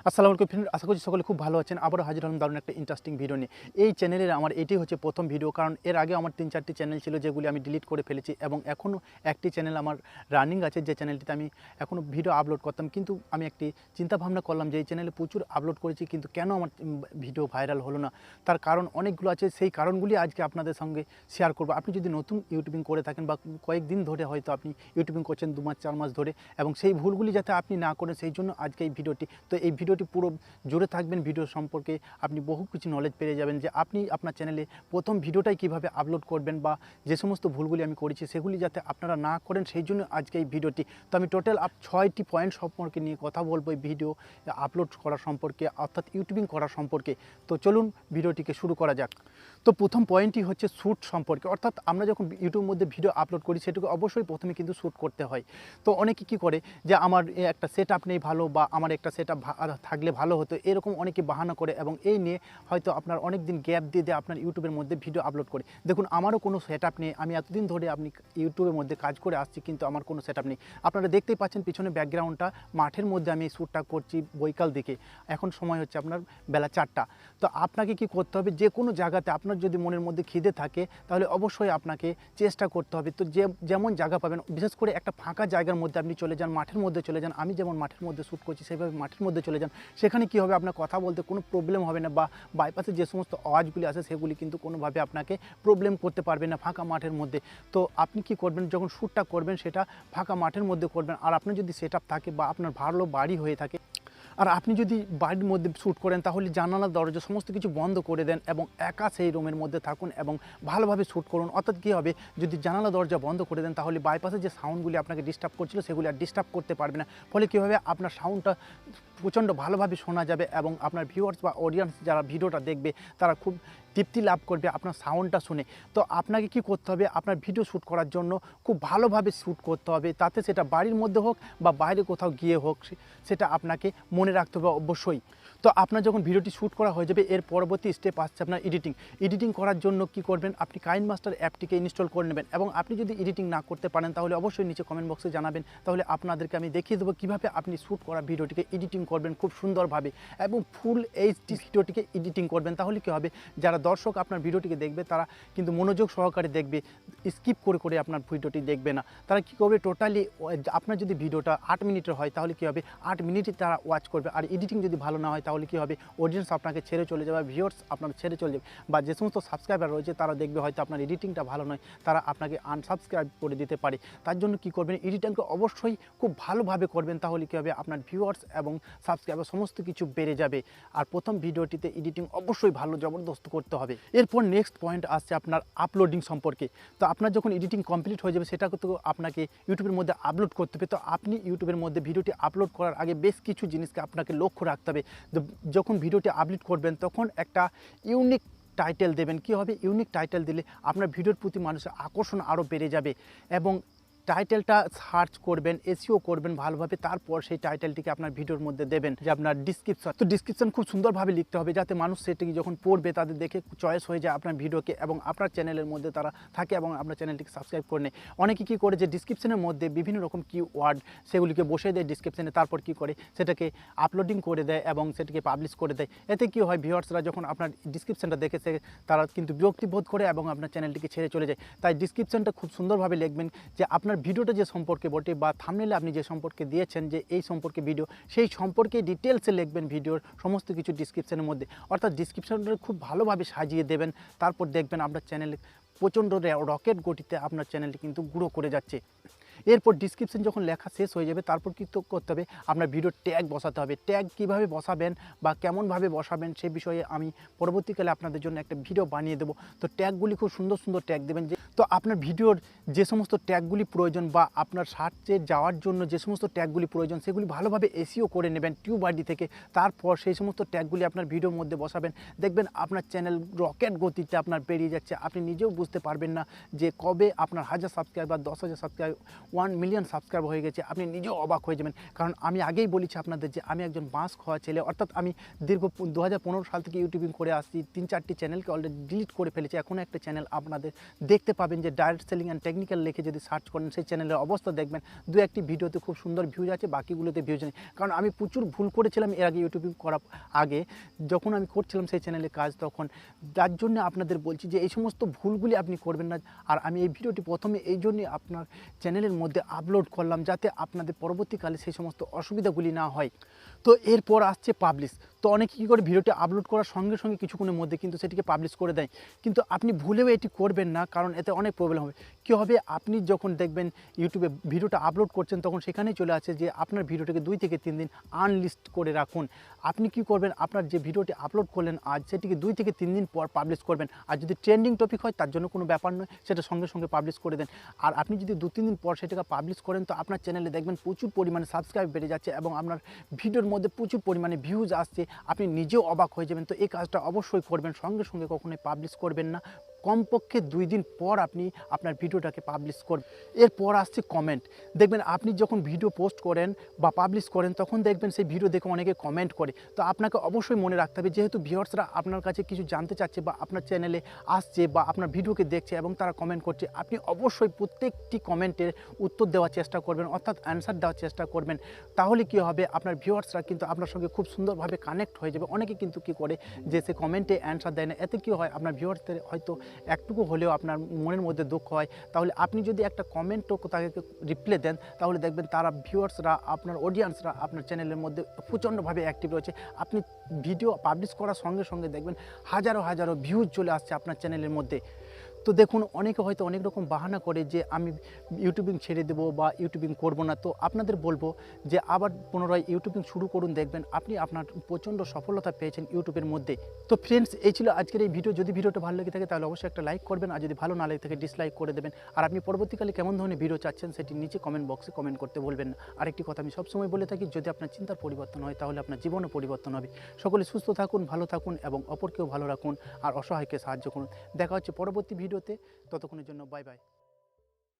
আসসালামু আলাইকুম ফ্রেন্ড, আশা করছি সকলে খুব ভালো আছেন। আবারও হাজির হলাম দারুণ একটা ইন্টারেস্টিং ভিডিও নিয়ে। এই চ্যানেলের আমার এটি হচ্ছে প্রথম ভিডিও, কারণ এর আগে আমার 3-4টি চ্যানেল ছিল যেগুলি আমি ডিলিট করে ফেলেছি এবং এখনও একটি চ্যানেল আমার রানিং আছে, যে চ্যানেলটিতে আমি এখনও ভিডিও আপলোড করতাম। কিন্তু আমি একটি চিন্তাভাবনা করলাম যে এই চ্যানেলে প্রচুর আপলোড করেছি, কিন্তু কেন আমার ভিডিও ভাইরাল হলো না। তার কারণ অনেকগুলো আছে, সেই কারণগুলি আজকে আপনাদের সঙ্গে শেয়ার করবো। আপনি যদি নতুন ইউটিউবিং করে থাকেন বা কয়েকদিন ধরে হয়তো আপনি ইউটিউবিং করছেন 2 মাস 4 মাস ধরে, এবং সেই ভুলগুলি যাতে আপনি না করেন সেই জন্য আজকে এই ভিডিওটি। তো এই ভিডিওটি পুরো জুড়ে থাকবেন, ভিডিও সম্পর্কে আপনি বহু কিছু নলেজ পেয়ে যাবেন, যে আপনি আপনার চ্যানেলে প্রথম ভিডিওটাই কিভাবে আপলোড করবেন, বা যে সমস্ত ভুলগুলি আমি করেছি সেগুলি যাতে আপনারা না করেন, সেই জন্য আজকে এই ভিডিওটি। তো আমি টোটাল 6টি পয়েন্ট সম্পর্কে নিয়ে কথা বলবো এই ভিডিও আপলোড করা সম্পর্কে, অর্থাৎ ইউটিউবিং করা সম্পর্কে। তো চলুন ভিডিওটিকে শুরু করা যাক। তো প্রথম পয়েন্টটি হচ্ছে শ্যুট সম্পর্কে, অর্থাৎ আমরা যখন ইউটিউবের মধ্যে ভিডিও আপলোড করি সেটাকে অবশ্যই প্রথমে কিন্তু শ্যুট করতে হয়। তো অনেকে কী করে যে আমার একটা সেট আপ নেই ভালো, বা আমার একটা সেট আপ থাকলে ভালো হতো, এরকম অনেকে বাহানা করে, এবং এই নিয়ে হয়তো আপনার অনেক দিন গ্যাপ দিয়ে আপনার ইউটিউবের মধ্যে ভিডিও আপলোড করে। দেখুন, আমারও কোনো সেট আপ নেই, আমি এতদিন ধরে আপনি ইউটিউবের মধ্যে কাজ করে আসছি, কিন্তু আমার কোনো সেট আপ নেই। আপনারা দেখতেই পাচ্ছেন পিছনে ব্যাকগ্রাউন্ডটা, মাঠের মধ্যে আমি এই শ্যুটটা করছি বৈকাল দিকে। এখন সময় হচ্ছে আপনার বেলা 4টা। তো আপনাকে কি করতে হবে, যে কোনো জায়গাতে আপনার যদি মনের মধ্যে খিদে থাকে তাহলে অবশ্যই আপনাকে চেষ্টা করতে হবে। তো যেমন জায়গা পাবেন, বিশেষ করে একটা ফাঁকা জায়গার মধ্যে আপনি চলে যান, মাঠের মধ্যে চলে যান। আমি যেমন মাঠের মধ্যে শ্যুট করছি সেইভাবে মাঠের মধ্যে চলে যান। সেখানে কী হবে, আপনার কথা বলতে কোনো প্রবলেম হবে না, বা বাইপাসে যে সমস্ত আওয়াজগুলি আসে সেগুলি কিন্তু কোনোভাবে আপনাকে প্রবলেম করতে পারবে না ফাঁকা মাঠের মধ্যে। তো আপনি কি করবেন, যখন শ্যুটটা করবেন সেটা ফাঁকা মাঠের মধ্যে করবেন। আর আপনার যদি সেট আপ থাকে বা আপনার ভালো বাড়ি হয়ে থাকে, আর আপনি যদি বাড়ির মধ্যে শ্যুট করেন, তাহলে জানালা দরজা সমস্ত কিছু বন্ধ করে দেন এবং একা সেই রুমের মধ্যে থাকুন এবং ভালোভাবে শ্যুট করুন। অর্থাৎ কী হবে, যদি জানালা দরজা বন্ধ করে দেন তাহলে বাইপাসে যে সাউন্ডগুলি আপনাকে ডিস্টার্ব করছিল সেগুলি আর ডিস্টার্ব করতে পারবে না। ফলে কী হবে, আপনার সাউন্ডটা প্রচণ্ড ভালোভাবে শোনা যাবে এবং আপনার ভিউয়ার্স বা অডিয়েন্স যারা ভিডিওটা দেখবে তারা খুব তৃপ্তি লাভ করবে আপনার সাউন্ডটা শুনে। তো আপনাকে কি করতে হবে, আপনার ভিডিও শ্যুট করার জন্য খুব ভালোভাবে শ্যুট করতে হবে, তাতে সেটা বাড়ির মধ্যে হোক বা বাইরে কোথাও গিয়ে হোক, সেটা আপনাকে মনে রাখতে হবে অবশ্যই। তো আপনার যখন ভিডিওটি শ্যুট করা হয়ে যাবে, এর পরবর্তী স্টেপ আসছে আপনার এডিটিং করার জন্য কি করবেন, আপনি কাইনমাস্টার অ্যাপটিকে ইনস্টল করে নেবেন। এবং আপনি যদি এডিটিং না করতে পারেন তাহলে অবশ্যই নিচে কমেন্ট বক্সে জানাবেন, তাহলে আপনাদেরকে আমি দেখিয়ে দেবো কীভাবে আপনি শ্যুট করা ভিডিওটিকে এডিটিং করবেন খুব সুন্দরভাবে, এবং ফুল এইচডি ভিডিওটিকে এডিটিং করবেন। তাহলে কী হবে, যারা দর্শক আপনার ভিডিওটিকে দেখবে তারা কিন্তু মনোযোগ সহকারে দেখবে, স্কিপ করে করে আপনার ভিডিওটি দেখবে না। তারা কী করবে, টোটালি আপনার যদি ভিডিওটা 8 মিনিটের হয় তাহলে কী হবে, 8 মিনিটই তারা ওয়াচ করবে। আর এডিটিং যদি ভালো না হয় তাহলে কী হবে, অডিয়েন্স আপনাকে ছেড়ে চলে যাবে, ভিউয়ার্স আপনার ছেড়ে চলে যাবে, বা যে সমস্ত সাবস্ক্রাইবার রয়েছে তারা দেখবে হয়তো আপনার এডিটিংটা ভালো নয়, তারা আপনাকে আনসাবস্ক্রাইব করে দিতে পারে। তার জন্য কী করবেন, এডিটিংকে অবশ্যই খুব ভালোভাবে করবেন, তাহলে কী হবে, আপনার ভিউয়ার্স এবং সাবস্ক্রাইবার সমস্ত কিছু বেড়ে যাবে। আর প্রথম ভিডিওটিতে এডিটিং অবশ্যই ভালো জবরদস্ত করতে হবে। এরপর নেক্সট পয়েন্ট আসছে আপনার আপলোডিং সম্পর্কে। তো আপনার যখন এডিটিং কমপ্লিট হয়ে যাবে, সেটাকে তো আপনাকে ইউটিউবের মধ্যে আপলোড করতে হবে। তো আপনি ইউটিউবের মধ্যে ভিডিওটি আপলোড করার আগে বেশ কিছু জিনিসকে আপনাকে লক্ষ্য রাখতে হবে। যখন ভিডিওটি আপলোড করবেন তখন একটা ইউনিক টাইটেল দেবেন। কী হবে, ইউনিক টাইটেল দিলে আপনার ভিডিওর প্রতি মানুষের আকর্ষণ আরও বেড়ে যাবে, এবং টাইটেলটা সার্চ করবেন, এসইও করবেন ভালোভাবে, তারপর সেই টাইটেলটিকে আপনার ভিডিওর মধ্যে দেবেন। যে আপনার ডিসক্রিপশন, তো ডিসক্রিপশন খুব সুন্দরভাবে লিখতে হবে, যাতে মানুষ সেটিকে যখন পড়বে তাদের দেখে চয়েস হয়ে যায় আপনার ভিডিওকে, এবং আপনার চ্যানেলের মধ্যে তারা থাকে এবং আপনার চ্যানেলটিকে সাবস্ক্রাইব করে নেয়। অনেকে কী করে, যে ডিসক্রিপশনের মধ্যে বিভিন্ন রকম কিওয়ার্ড সেগুলিকে বসে দেয় ডিসক্রিপশনে, তারপর কী করে সেটাকে আপলোডিং করে দেয় এবং সেটাকে পাবলিশ করে দেয়। এতে কী হয়, ভিউয়ার্সরা যখন আপনার ডিসক্রিপশনটা দেখেছে তারা কিন্তু বিরক্তিবোধ করে এবং আপনার চ্যানেলটিকে ছেড়ে চলে যায়। তাই ডিসক্রিপশনটা খুব সুন্দরভাবে লিখবেন, যে আপনার ভিডিওটা যে সম্পর্কে বটে, বা থাম্বনেলে আপনি যে সম্পর্কে দিয়েছেন যে এই সম্পর্কে ভিডিও, সেই সম্পর্কে ডিটেলসে লিখবেন ভিডিওর সমস্ত কিছু ডিসক্রিপশনের মধ্যে। অর্থাৎ ডিসক্রিপশনটা খুব ভালোভাবে সাজিয়ে দেবেন, তারপর দেখবেন আপনার চ্যানেলে প্রচণ্ড রকেট গতিতে আপনার চ্যানেলটি কিন্তু গ্রো করে যাচ্ছে। এরপর ডিসক্রিপশন যখন লেখা শেষ হয়ে যাবে, তারপর কী করতে হবে, আপনার ভিডিওর ট্যাগ বসাতে হবে। ট্যাগ কীভাবে বসাবেন বা কেমনভাবে বসাবেন সে বিষয়ে আমি পরবর্তীকালে আপনাদের জন্য একটা ভিডিও বানিয়ে দেবো। তো ট্যাগগুলি খুব সুন্দর সুন্দর ট্যাগ দেবেন। তো আপনার ভিডিওর যে সমস্ত ট্যাগগুলি প্রয়োজন, বা আপনার সার্চে যাওয়ার জন্য যে সমস্ত ট্যাগগুলি প্রয়োজন, সেগুলি ভালোভাবে এসইও করে নেবেন টিউব আইডি থেকে। তারপর সেই সমস্ত ট্যাগগুলি আপনার ভিডিওর মধ্যে বসাবেন। দেখবেন আপনার চ্যানেল রকেট গতিতে আপনার বেরিয়ে যাচ্ছে, আপনি নিজেও বুঝতে পারবেন না যে কবে আপনার 1000 সাবস্ক্রাইবার 10,000 সাবস্ক্রাইব 1 মিলিয়ন সাবস্ক্রাইব হয়ে গেছে, আপনি নিজেও অবাক হয়ে যাবেন। কারণ আমি আগেই বলেছি আপনাদের যে আমি একজন বাঁশ খাওয়া ছেলে, অর্থাৎ আমি দীর্ঘ 2015 সাল থেকে ইউটিউবিং করে আসছি, 3-4টি চ্যানেলকে অলরেডি ডিলিট করে ফেলেছি। এখনও একটা চ্যানেল আপনাদের দেখতে পাবেন যে ডাইরেক্ট সেলিং অ্যান্ড টেকনিক্যাল লিখে যদি সার্চ করেন সেই চ্যানেলের অবস্থা দেখবেন 2-1টি ভিডিওতে খুব সুন্দর ভিউজ আছে, বাকিগুলোতে ভিউজ নেই। কারণ আমি প্রচুর ভুল করেছিলাম এর আগে ইউটিউবিং করার আগে, যখন আমি করছিলাম সেই চ্যানেলে কাজ তখন। যার জন্য আপনাদের বলছি যে এই সমস্ত ভুলগুলি আপনি করবেন না। আর আমি এই ভিডিওটি প্রথমে এই জন্যই আপনার চ্যানেলের মধ্যে আপলোড করলাম যাতে আপনাদের পরবর্তীকালে সেই সমস্ত অসুবিধাগুলি না হয়। তো এরপর আসছে পাবলিশ। তো অনেকে কী করে ভিডিওটি আপলোড করার সঙ্গে সঙ্গে কিছুক্ষণের মধ্যে কিন্তু সেটিকে পাবলিশ করে দেয়, কিন্তু আপনি ভুলেও এটি করবেন না, কারণ এতে অনেক প্রবলেম হবে। কী হবে, আপনি যখন দেখবেন ইউটিউবে ভিডিওটা আপলোড করছেন তখন সেখানেই চলে আসে যে আপনার ভিডিওটাকে 2 থেকে 3 দিন আনলিস্ট করে রাখুন। আপনি কি করবেন, আপনার যে ভিডিওটি আপলোড করলেন আজ সেটিকে 2 থেকে 3 দিন পর পাবলিশ করবেন। আর যদি ট্রেন্ডিং টপিক হয় তার জন্য কোনো ব্যাপার নয়, সেটা সঙ্গে সঙ্গে পাবলিশ করে দেন। আর আপনি যদি 2-3 দিন পর সেটাকে পাবলিশ করেন তো আপনার চ্যানেলে দেখবেন প্রচুর পরিমাণে সাবস্ক্রাইব বেড়ে যাচ্ছে এবং আপনার ভিডিওর মধ্যে প্রচুর পরিমাণে ভিউজ আসছে, আপনি নিজেও অবাক হয়ে যাবেন। তো এই কাজটা অবশ্যই করবেন, সঙ্গে সঙ্গে কখনোই পাবলিশ করবেন না, কমপক্ষে 2 দিন পর আপনি আপনার ভিডিওটাকে পাবলিশ করবেন। এরপর আসছে কমেন্ট। দেখবেন আপনি যখন ভিডিও পোস্ট করেন বা পাবলিশ করেন তখন দেখবেন সেই ভিডিও দেখে অনেকে কমেন্ট করে। তো আপনাকে অবশ্যই মনে রাখতে হবে, যেহেতু ভিউয়ার্সরা আপনার কাছে কিছু জানতে চাচ্ছে বা আপনার চ্যানেলে আসছে বা আপনার ভিডিওকে দেখছে এবং তারা কমেন্ট করছে, আপনি অবশ্যই প্রত্যেকটি কমেন্টের উত্তর দেওয়ার চেষ্টা করবেন, অর্থাৎ অ্যান্সার দেওয়ার চেষ্টা করবেন। তাহলে কী হবে, আপনার ভিউয়ার্সরা কিন্তু আপনার সঙ্গে খুব সুন্দরভাবে কানেক্ট হয়ে যাবে। অনেকে কিন্তু কী করে যে সে কমেন্টে অ্যান্সার দেয় না, এতে কী হয়, আপনার ভিউয়ার্সদের হয়তো একটুকু হলেও আপনার মনের মধ্যে দুঃখ হয়। তাহলে আপনি যদি একটা কমেন্টও তাকে রিপ্লাই দেন তাহলে দেখবেন তারা ভিউয়ার্সরা, আপনার অডিয়েন্সরা আপনার চ্যানেলের মধ্যে প্রচণ্ডভাবে অ্যাক্টিভ রয়েছে। আপনি ভিডিও পাবলিশ করার সঙ্গে সঙ্গে দেখবেন হাজারো হাজারো ভিউজ চলে আসছে আপনার চ্যানেলের মধ্যে। তো দেখুন, অনেকে হয়তো অনেক রকম বাহানা করে যে আমি ইউটিউবিং ছেড়ে দেবো বা ইউটিউবিং করবো না। তো আপনাদের বলবো যে আবার পুনরায় ইউটিউবিং শুরু করুন, দেখবেন আপনি আপনার প্রচণ্ড সফলতা পেয়েছেন ইউটিউবের মধ্যে। তো ফ্রেন্ডস, এই ছিল আজকের এই ভিডিও। যদি ভিডিওটা ভালো লেগে থাকে তাহলে অবশ্যই একটা লাইক করবেন, আর যদি ভালো না লেগে থাকে ডিসলাইক করে দেবেন। আর আপনি পরবর্তীকালে কেমন ধরনের ভিডিও চাচ্ছেন সেটি নিচে কমেন্ট বক্সে কমেন্ট করতে বলবেন না। আরেকটি কথা আমি সবসময় বলে থাকি, যদি আপনার চিন্তার পরিবর্তন হয় তাহলে আপনার জীবনও পরিবর্তন হবে। সকলে সুস্থ থাকুন, ভালো থাকুন এবং অপরকেও ভালো রাখুন আর অসহায়কে সাহায্য করুন। দেখা হচ্ছে পরবর্তী ভিডিওতে, ততক্ষণের জন্য বাই বাই।